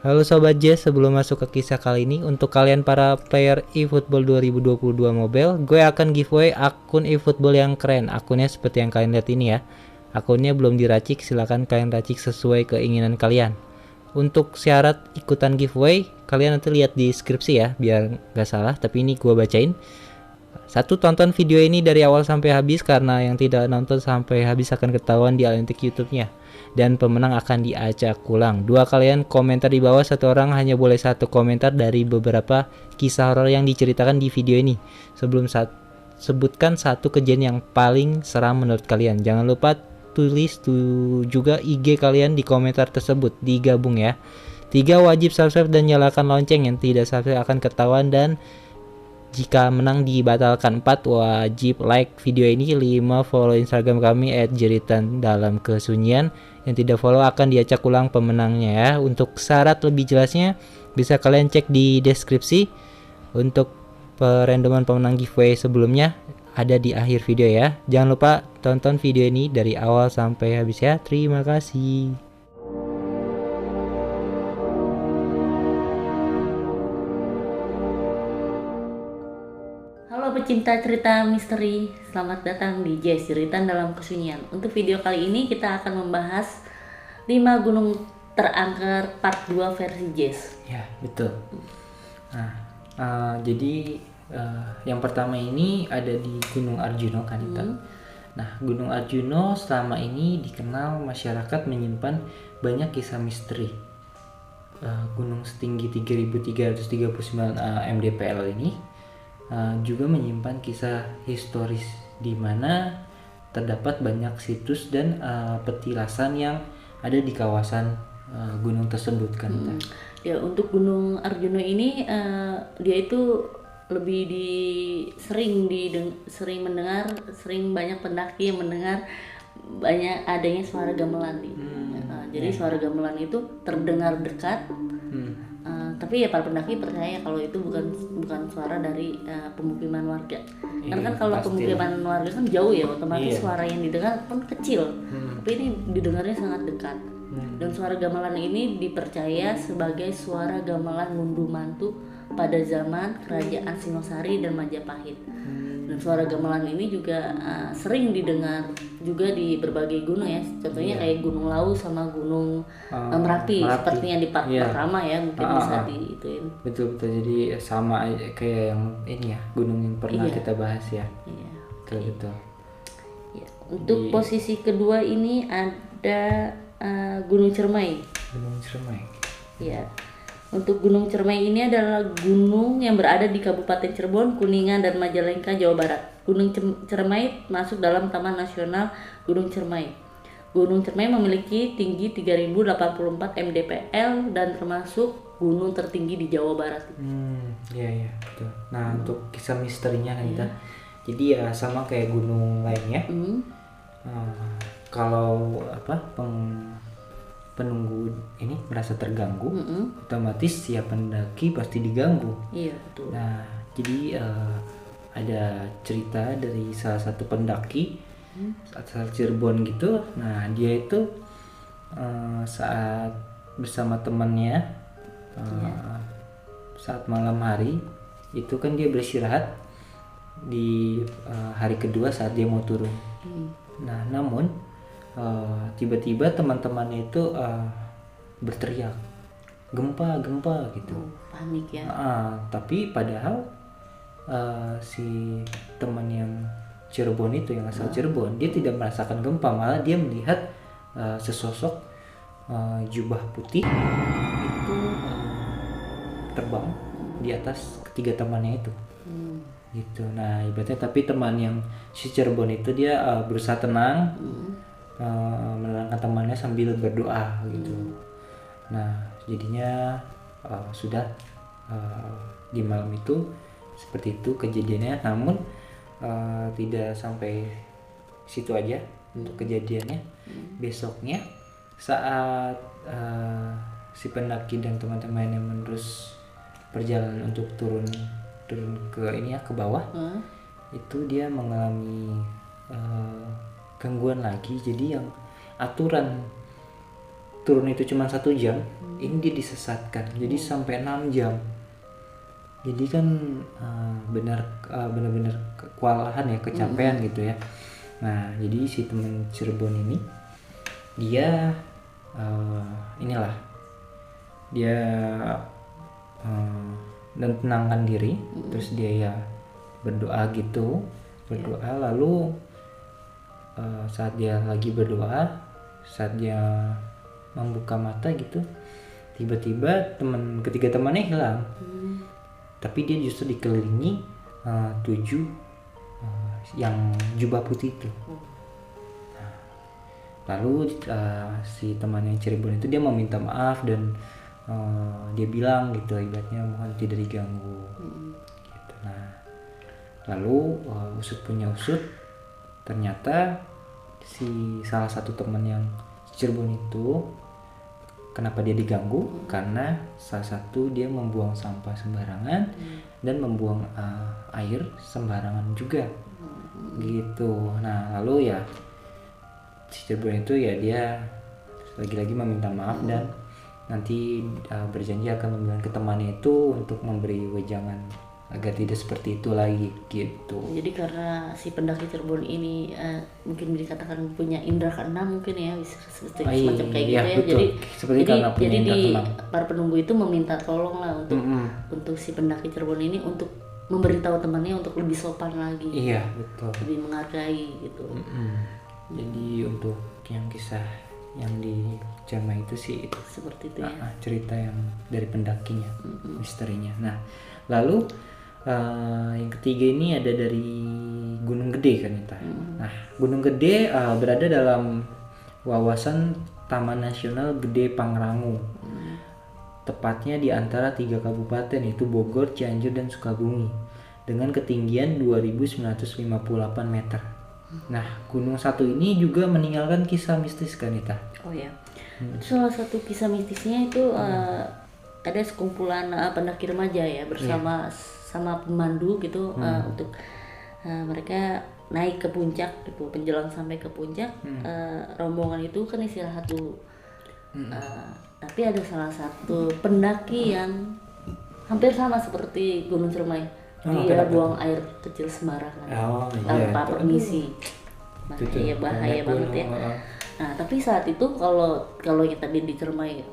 Halo Sobat Jazz, sebelum masuk ke kisah kali ini, untuk kalian para player eFootball 2022 Mobile, gue akan giveaway akun eFootball yang keren. Akunnya seperti yang kalian lihat ini ya. Akunnya belum diracik, silahkan kalian racik sesuai keinginan kalian. Untuk syarat ikutan giveaway, kalian nanti lihat di deskripsi ya, biar gak salah, tapi ini gue bacain. Satu, tonton video ini dari awal sampai habis, karena yang tidak nonton sampai habis akan ketahuan di analitik YouTube-nya dan pemenang akan diacak ulang. Dua, kalian komentar di bawah, satu orang hanya boleh satu komentar dari beberapa kisah horor yang diceritakan di video ini. Sebutkan satu kejadian yang paling seram menurut kalian. Jangan lupa tulis juga IG kalian di komentar tersebut, digabung ya. 3, wajib subscribe dan nyalakan lonceng, yang tidak subscribe akan ketahuan dan jika menang dibatalkan. 4, wajib like video ini. 5, follow Instagram kami @jeritandalamkesunyian. Yang tidak follow akan diacak ulang pemenangnya ya. Untuk syarat lebih jelasnya bisa kalian cek di deskripsi. Untuk perandoman pemenang giveaway sebelumnya ada di akhir video ya. Jangan lupa tonton video ini dari awal sampai habis ya. Terima kasih. Halo pecinta cerita misteri, selamat datang di Jazz Jeritan Dalam Kesunyian. Untuk video kali ini kita akan membahas 5 gunung terangker part 2 versi Jazz. Ya, betul. Nah, jadi yang pertama ini ada di Gunung Arjuna Kanita. Nah, Gunung Arjuna selama ini dikenal masyarakat menyimpan banyak kisah misteri. Gunung setinggi 3.339 mdpl ini juga menyimpan kisah historis di mana terdapat banyak situs dan petilasan yang ada di kawasan gunung tersebut kan. Ya, untuk Gunung Arjuna ini dia itu lebih sering banyak pendaki yang mendengar banyak adanya suara gamelan di. Jadi suara gamelan itu terdengar dekat. Tapi ya para pendaki percaya kalau itu bukan suara dari pemukiman warga. Karena kan kalau pemukiman warga kan jauh ya, otomatis suara yang didengar pun kecil. Tapi ini didengarnya sangat dekat. Dan suara gamelan ini dipercaya sebagai suara gamelan ngunduh mantu pada zaman kerajaan Singosari dan Majapahit. Dan suara gamelan ini juga sering didengar juga di berbagai gunung ya. Contohnya kayak Gunung Lawu sama Gunung Merapi, seperti yang di part pertama ya, mungkin bisa diituin. Betul. Jadi sama kayak yang ini ya, gunung yang pernah kita bahas ya. Iya. Betul. Ya. Untuk posisi kedua ini ada Gunung Ciremai. Gunung Ciremai. Ya. Untuk Gunung Ciremai ini adalah gunung yang berada di Kabupaten Cirebon, Kuningan, dan Majalengka, Jawa Barat. Gunung Ciremai masuk dalam Taman Nasional Gunung Ciremai. Gunung Ciremai memiliki tinggi 3084 mdpl dan termasuk gunung tertinggi di Jawa Barat. Iya, betul. Nah, untuk kisah misterinya kan jadi ya sama kayak gunung lainnya. Kalau penunggu ini merasa terganggu, otomatis ya pendaki pasti diganggu. Iya, betul. Nah, jadi ada cerita dari salah satu pendaki asal Cirebon gitu. Nah, dia itu saat bersama temannya saat malam hari itu kan dia beristirahat di hari kedua saat dia mau turun. Nah, namun tiba-tiba teman-temannya itu berteriak gempa gitu. Panik ya. Tapi padahal si teman yang Cirebon itu, yang asal Cirebon, dia tidak merasakan gempa, malah dia melihat sesosok jubah putih itu terbang di atas ketiga temannya itu. Gitu. Nah, ibaratnya tapi teman yang si Cirebon itu dia berusaha tenang, menenangkan temannya sambil berdoa gitu. Nah, jadinya sudah di malam itu seperti itu kejadiannya. Namun tidak sampai situ aja untuk kejadiannya. Besoknya saat si pendaki dan teman-temannya menerus perjalanan untuk turun ke ini ya, ke bawah, itu dia mengalami gangguan lagi. Jadi yang aturan turun itu cuma 1 jam, ini dia disesatkan jadi sampai 6 jam. Jadi kan benar-benar kewalahan ya, kecapean gitu ya. Nah jadi si teman Cirebon ini dia inilah dia dan tenangkan diri, terus dia ya berdoa gitu, lalu saat dia lagi berdoa, saat dia membuka mata gitu, tiba-tiba ketiga temannya hilang. Tapi dia justru dikelilingi 7 yang jubah putih itu. Lalu si temannya Cirebon itu dia meminta maaf dan dia bilang gitu, ibaratnya mohon tidak diganggu gitu. Nah lalu usut punya usut, ternyata si salah satu teman yang Cirebon itu kenapa dia diganggu, karena salah satu dia membuang sampah sembarangan dan membuang air sembarangan juga gitu. Nah lalu ya si Cirebon itu ya dia lagi-lagi meminta maaf dan nanti berjanji akan membilang ke temannya itu untuk memberi wejangan agar tidak seperti itu lagi gitu. Jadi karena si pendaki Cirebon ini mungkin dikatakan punya indera keenam mungkin ya, bisa semacam kayak gitu ya. Betul. Jadi para penunggu itu meminta tolong lah untuk si pendaki Cirebon ini untuk memberitahu temannya untuk lebih sopan lagi. Iya betul. Lebih menghargai gitu. Jadi untuk yang kisah yang di Jerman itu sih itu seperti itu ya. Cerita yang dari pendakinya, misterinya. Nah lalu yang ketiga ini ada dari Gunung Gede kan Nita. Nah Gunung Gede berada dalam wawasan Taman Nasional Gede Pangrango, tepatnya di antara 3 kabupaten yaitu Bogor, Cianjur, dan Sukabumi dengan ketinggian 2.958 meter. Nah gunung satu ini juga meninggalkan kisah mistis kan Nita. Oh ya, salah satu kisah mistisnya itu ada sekumpulan pendaki remaja ya bersama sama pemandu gitu untuk mereka naik ke puncak gitu, menjelang sampai ke puncak rombongan itu kan istirahat dulu. Tapi ada salah satu pendaki yang hampir sama seperti Gunung Ciremai, dia buang air kecil sembarangan tanpa permisi. Bahaya banget ya. Nah tapi saat itu kalau kita di Ciremai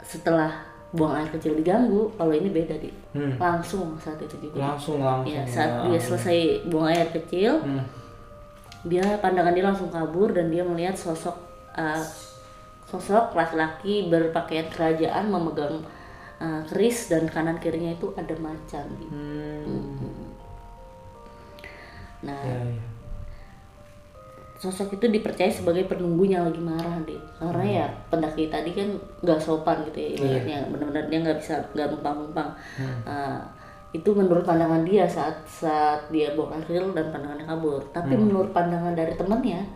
setelah buang air kecil diganggu, kalau ini beda langsung saat itu juga. Langsung. Ya, saat dia selesai buang air kecil, pandangan dia langsung kabur dan dia melihat sosok laki-laki berpakaian kerajaan memegang keris dan kanan kirinya itu ada macan gitu. Nah, sosok itu dipercaya sebagai penunggunya lagi marah karena ya pendaki tadi kan nggak sopan gitu ya, ibaratnya benar-benar dia nggak numpang-numpang. Itu menurut pandangan dia saat dia buang air kecil dan pandangannya kabur. Tapi menurut pandangan dari temannya,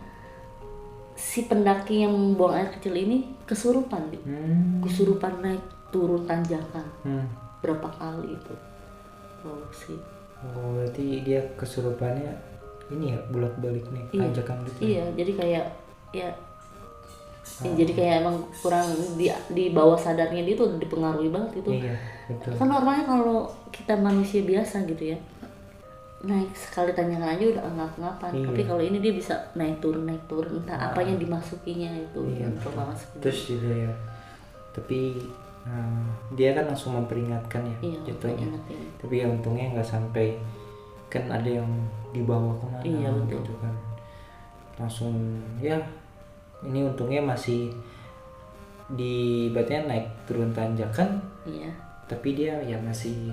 si pendaki yang buang air kecil ini kesurupan kesurupan naik turun tanjakan berapa kali itu. Berarti dia kesurupannya ini ya bolak-balik nih tanjakan gitu. Iya, jadi kayak jadi kayak emang kurang di bawah sadarnya dia tuh dipengaruhi banget itu. Iya, betul. Kan normalnya kalau kita manusia biasa gitu ya, naik sekali tanjakan aja udah ngap-ngapan. Tapi kalau ini dia bisa naik turun entah apa yang dimasukinya itu. Terus juga ya, tapi dia kan langsung memperingatkan ya jatuhnya. Tapi ya untungnya nggak sampai, kan ada yang dibawa kemana gitu kan, langsung ya ini untungnya masih di ibaratnya naik turun tanjakan. Tapi dia ya masih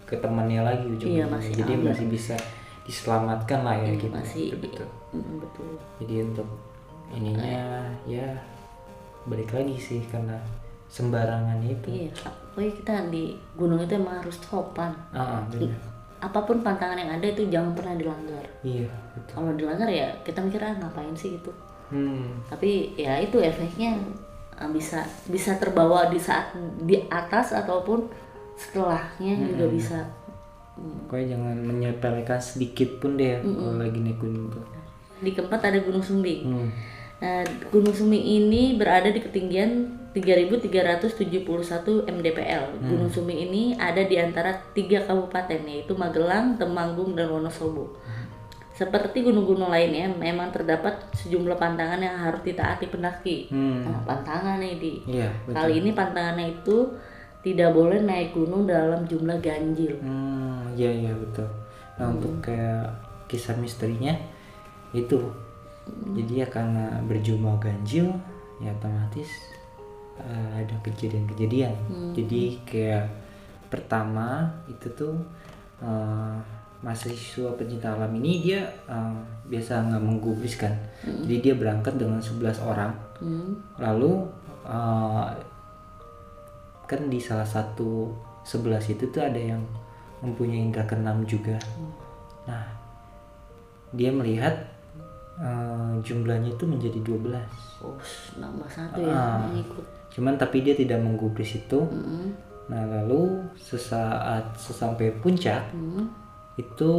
ke temannya lagi ujungnya, jadi masih bisa diselamatkan lah ya gitu. Betul. Jadi untuk ininya ya balik lagi sih karena sembarangan itu. Pokoknya kita di gunung itu emang harus sopan. Apapun pantangan yang ada itu jangan pernah dilanggar. Betul. Kalau dilanggar ya kita mikir ngapain sih gitu. Tapi ya itu efeknya bisa terbawa di saat di atas ataupun setelahnya juga bisa. Pokoknya jangan menyepelekan sedikit pun deh kalau lagi naik gunung tuh. Di Keempat ada Gunung Sumbing. Nah, Gunung Sumi ini berada di ketinggian 3.371 mdpl. Gunung Sumi ini ada di antara 3 kabupaten, yaitu Magelang, Temanggung, dan Wonosobo. Seperti gunung-gunung lainnya, memang terdapat sejumlah pantangan yang harus ditaati pendaki. Nah, pantangannya Iya, betul. kali ini pantangannya itu tidak boleh naik gunung dalam jumlah ganjil. Iya betul. Nah untuk kayak kisah misterinya itu, jadi ya karena berjumlah ganjil, ya otomatis ada kejadian-kejadian. Jadi kayak pertama itu tuh mahasiswa pencinta alam ini dia biasa nggak menggubris kan. Jadi dia berangkat dengan 11 orang. Lalu kan di salah satu 11 itu tuh ada yang mempunyai indera keenam juga. Nah, dia melihat jumlahnya itu menjadi 12. Oh, nambah satu ya yang ikut. Cuman tapi dia tidak menggubris itu. Nah, lalu sesampai puncak itu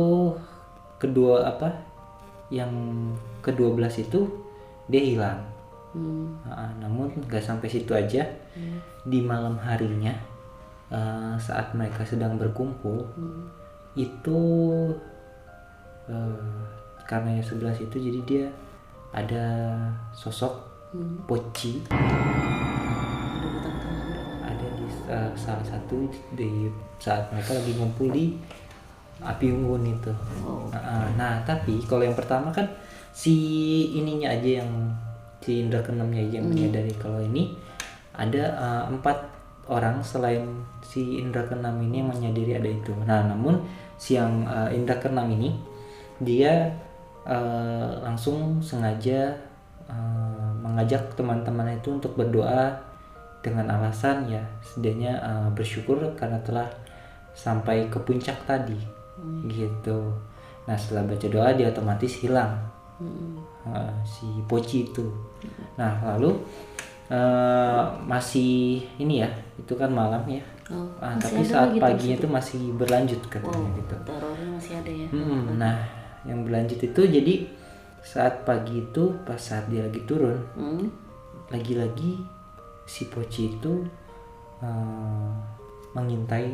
yang ke-12 itu dia hilang. Namun nggak sampai situ aja. Di malam harinya saat mereka sedang berkumpul itu karena yang 11 itu, jadi dia ada sosok Poci ada di salah satu di saat mereka lagi ngumpul di api unggun itu. Nah tapi kalau yang pertama kan si ininya aja yang si indra keenamnya aja yang menyadari. Kalau ini ada 4 orang selain si indra keenam ini yang menyadari ada itu. Nah namun si yang indra keenam ini dia langsung sengaja mengajak teman-teman itu untuk berdoa dengan alasan ya setidaknya bersyukur karena telah sampai ke puncak tadi gitu. Nah setelah baca doa dia otomatis hilang si Poci itu. Nah lalu masih ini ya, itu kan malam ya. Tapi saat paginya itu masih berlanjut katanya gitu. Terornya masih ada ya. Nah yang berlanjut itu jadi saat pagi itu pas saat dia lagi turun, lagi-lagi si Poci itu mengintai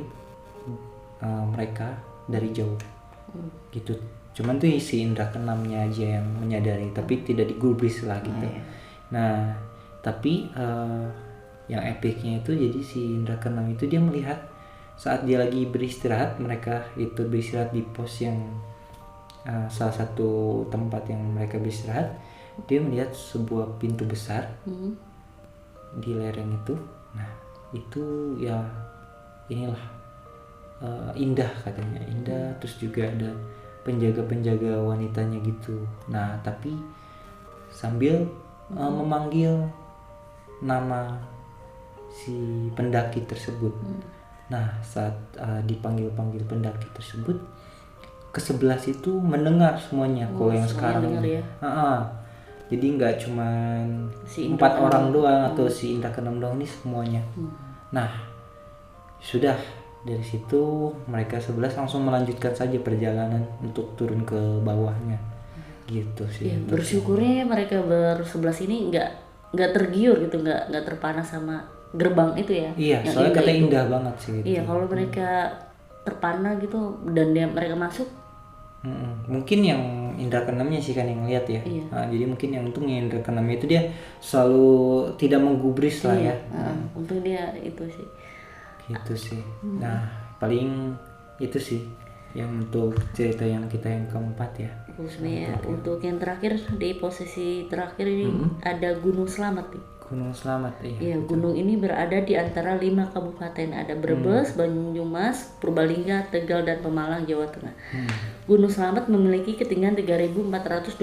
mereka dari jauh gitu. Cuman tuh si indra keenamnya aja yang menyadari, tapi tidak digubris lah gitu. Nah tapi yang epicnya itu jadi si indra keenam itu dia melihat saat dia lagi beristirahat, mereka itu beristirahat di pos yang salah satu tempat yang mereka beristirahat, dia melihat sebuah pintu besar di lereng itu. Nah itu ya inilah indah katanya, indah. Terus juga ada penjaga-penjaga wanitanya gitu. Nah tapi sambil memanggil nama si pendaki tersebut. Nah saat dipanggil-panggil pendaki tersebut, ke-11 itu mendengar semuanya. Kalau yang sekarang ini jadi nggak cuman si 4 orang doang atau si indra keenam doang, ini semuanya. Nah sudah dari situ mereka 11 langsung melanjutkan saja perjalanan untuk turun ke bawahnya gitu sih. Ya, bersyukurnya mereka ber-11 ini nggak tergiur gitu, nggak terpanas sama gerbang itu ya. Iya, soalnya katanya indah banget sih gitu. Iya, kalau mereka terpana gitu dan mereka masuk, mungkin yang indra keenamnya sih kan yang lihat ya. Nah, jadi mungkin yang untung yang indra keenamnya itu dia selalu tidak menggubris lah ya. Untung dia itu sih. Gitu sih. Nah paling itu sih yang untuk cerita yang kita yang keempat ya. Khususnya untuk yang terakhir, di posisi terakhir ini ada Gunung Slamet nih. Gunung Slamet iya. Gunung ini berada di antara 5 kabupaten, ada Brebes, Banyumas, Purbalingga, Tegal, dan Pemalang, Jawa Tengah. Gunung Slamet memiliki ketinggian 3.428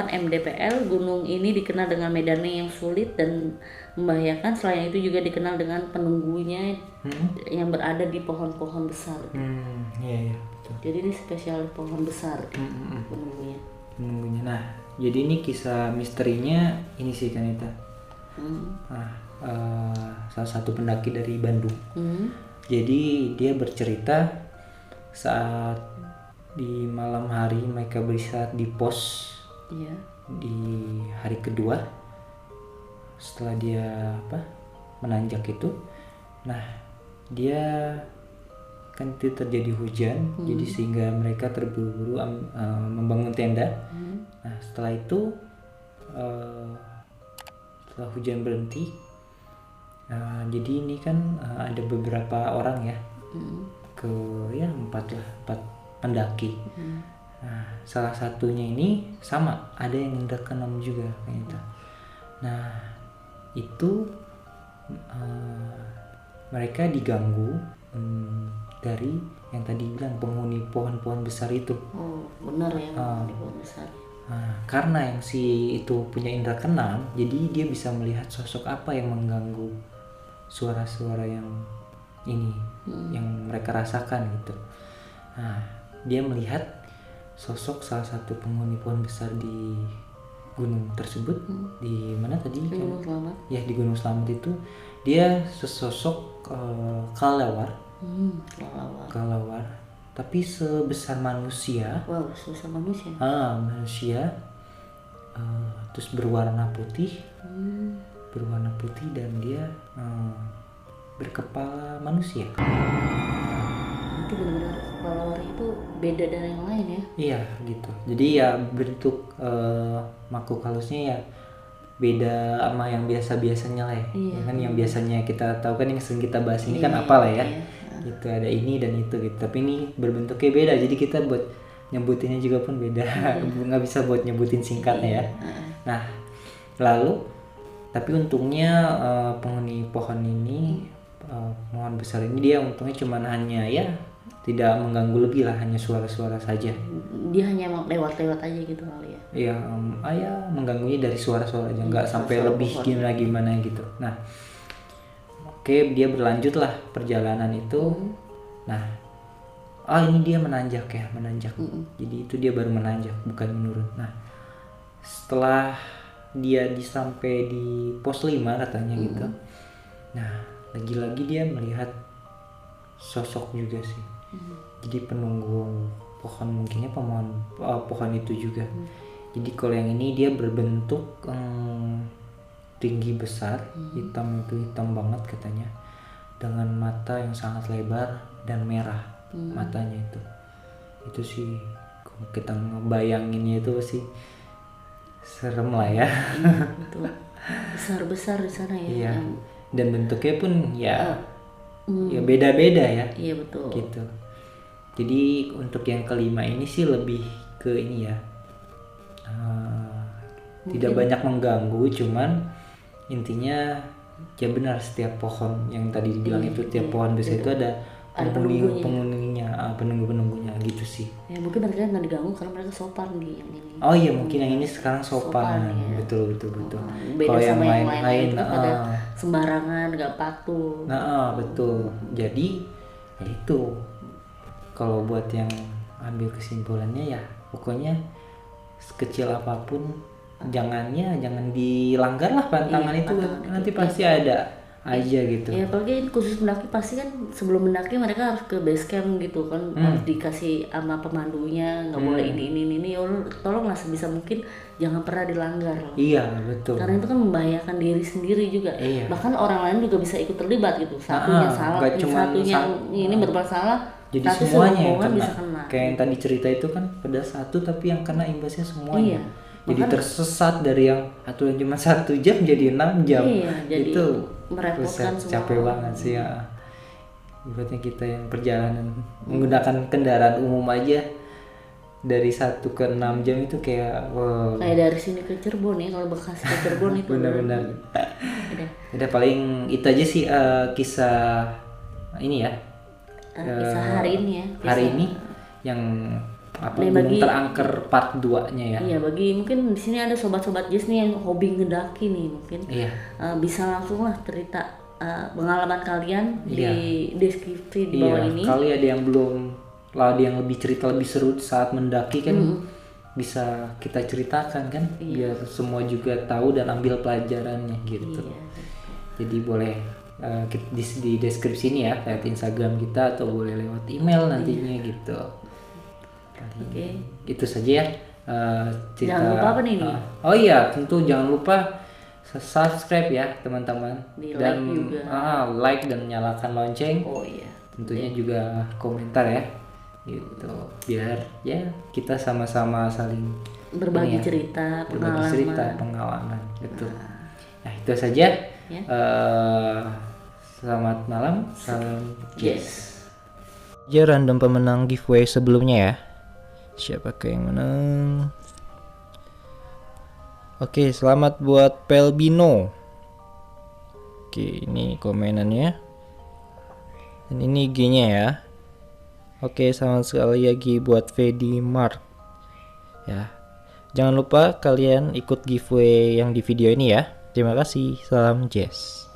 mdpl. Gunung ini dikenal dengan medannya yang sulit dan membahayakan. Selain itu juga dikenal dengan penunggunya yang berada di pohon-pohon besar. Iya betul. Jadi ini spesial pohon besar penunggunya. Nah jadi ini kisah misterinya ini sih Kanita. Salah satu pendaki dari Bandung. Jadi dia bercerita saat di malam hari mereka beristirahat di pos di hari kedua. setelah dia menanjak itu, nah dia kan itu terjadi hujan, jadi sehingga mereka terburu-buru membangun tenda. Nah setelah itu setelah hujan berhenti, jadi ini kan ada beberapa orang ya, empat pendaki. Nah salah satunya ini sama, ada yang indra keenam juga kayak gitu. Nah itu mereka diganggu dari yang tadi bilang penghuni pohon-pohon besar itu. Oh benar ya, penghuni pohon besar. Nah, karena yang si itu punya indra keenam, jadi dia bisa melihat sosok apa yang mengganggu suara-suara yang ini, yang mereka rasakan gitu. Nah dia melihat sosok salah satu penghuni pohon besar di gunung tersebut. Di mana tadi? Gunung Selamat. Ya di Gunung Selamat itu dia sesosok kelelawar. Kelelawar, tapi sebesar manusia. Wow, sebesar manusia. Manusia, terus berwarna putih, dan dia berkepala manusia. Itu benar-benar kelelawar itu beda dari yang lain ya? Iya gitu. Jadi ya bentuk makhluk halusnya ya beda sama yang biasanya lah ya. Iya. Kan yang biasanya kita tahu kan yang sering kita bahas ini kan Iya, apalah ya. iya. Gitu ada ini dan itu gitu. Tapi ini berbentuknya beda. Jadi kita buat nyebutinnya juga pun beda. Nggak bisa buat nyebutin singkatnya ya. Nah, lalu tapi untungnya penghuni pohon ini, pohon besar ini dia untungnya cuman hanya ya tidak mengganggu lebih lah, hanya suara-suara saja. Dia hanya lewat-lewat aja gitu kali ya? Iya, ya mengganggunya dari suara-suara aja, nggak sampai lebih gimana gitu. Nah, oke, dia berlanjut lah perjalanan itu. Nah, ini dia menanjak. Jadi itu dia baru menanjak, bukan menurun. Nah, setelah dia sampai di pos 5 katanya gitu. Nah, lagi-lagi dia melihat sosok juga sih. Jadi penunggu pohon, mungkinnya pohon itu juga. Jadi kalau yang ini dia berbentuk tinggi besar, hitam banget katanya, dengan mata yang sangat lebar dan merah matanya itu sih kalau kita ngebayanginnya itu sih serem lah ya. Betul. Besar di sana ya. Iya. Dan bentuknya pun ya beda-beda ya. Iya betul. Gitu. Jadi untuk yang kelima ini sih lebih ke ini ya, tidak banyak mengganggu, cuman intinya ya benar setiap pohon yang tadi dibilang itu tiap pohon besar itu ada penunggunya gitu sih. Ya mungkin mereka nggak diganggu karena mereka sopan di yang ini. Oh iya mungkin yang ini sekarang sopan ya. Betul. Beda kalau sama yang lain itu pada sembarangan nggak patuh. Nah betul. Jadi ya itu kalau buat yang ambil kesimpulannya ya pokoknya sekecil apapun jangan dilanggar lah pantangan itu, nanti pasti ada aja gitu. Ya apalagi khusus mendaki pasti kan sebelum mendaki mereka harus ke base camp gitu kan, harus dikasih sama pemandunya nggak boleh ini ya tolonglah sebisa mungkin jangan pernah dilanggar. Iya betul. Karena itu kan membahayakan diri sendiri juga. Iya. Bahkan orang lain juga bisa ikut terlibat gitu. Satunya salah, satunya ini bermasalah. Jadi semuanya yang kena. Kayak yang tadi cerita itu kan pada satu tapi yang kena imbasnya semuanya. Iya. Jadi tersesat dari yang aturan cuma 1 jam jadi 6 jam. Iya, jadi itu merepotkan semua. Capek banget sih ya. Ibaratnya kita yang perjalanan menggunakan kendaraan umum aja dari 1 ke 6 jam itu kayak wow. Kayak dari sini ke Cirebon ya, kalau Bekasi ke Cirebon itu. Benar-benar. Udah paling itu aja sih kisah ini ya. Kisah hari ini ya. Hari ini yang Gunung Terangker part 2-nya ya. Iya, bagi mungkin di sini ada sobat-sobat Jazz nih yang hobi ngedaki nih mungkin. Iya. Bisa langsung lah cerita pengalaman kalian di deskripsi di bawah ini. Kali ada yang belum, ada yang lebih cerita lebih seru saat mendaki kan bisa kita ceritakan kan, biar semua juga tahu dan ambil pelajarannya gitu. Iya. Jadi boleh di deskripsi ini ya, lewat Instagram kita atau boleh lewat email nantinya gitu. Itu saja ya cerita. Jangan lupa apa nih? Oh iya, tentu jangan lupa subscribe ya teman-teman, Di dan like juga. like dan nyalakan lonceng. Oh iya. Tentunya juga komentar ya, gitu. Biar ya kita sama-sama saling Berbagi ini ya, cerita, berbagi cerita, pengalaman, betul. Nah itu saja. Ya. Selamat malam, salam Yes. aja random pemenang giveaway sebelumnya ya. Siapakah yang menang? Oke, selamat buat Pelbino. Oke, ini komenannya. Dan ini IG-nya ya. Oke, sama sekali lagi buat Fedi Mark. Ya. Jangan lupa kalian ikut giveaway yang di video ini ya. Terima kasih. Salam Jess.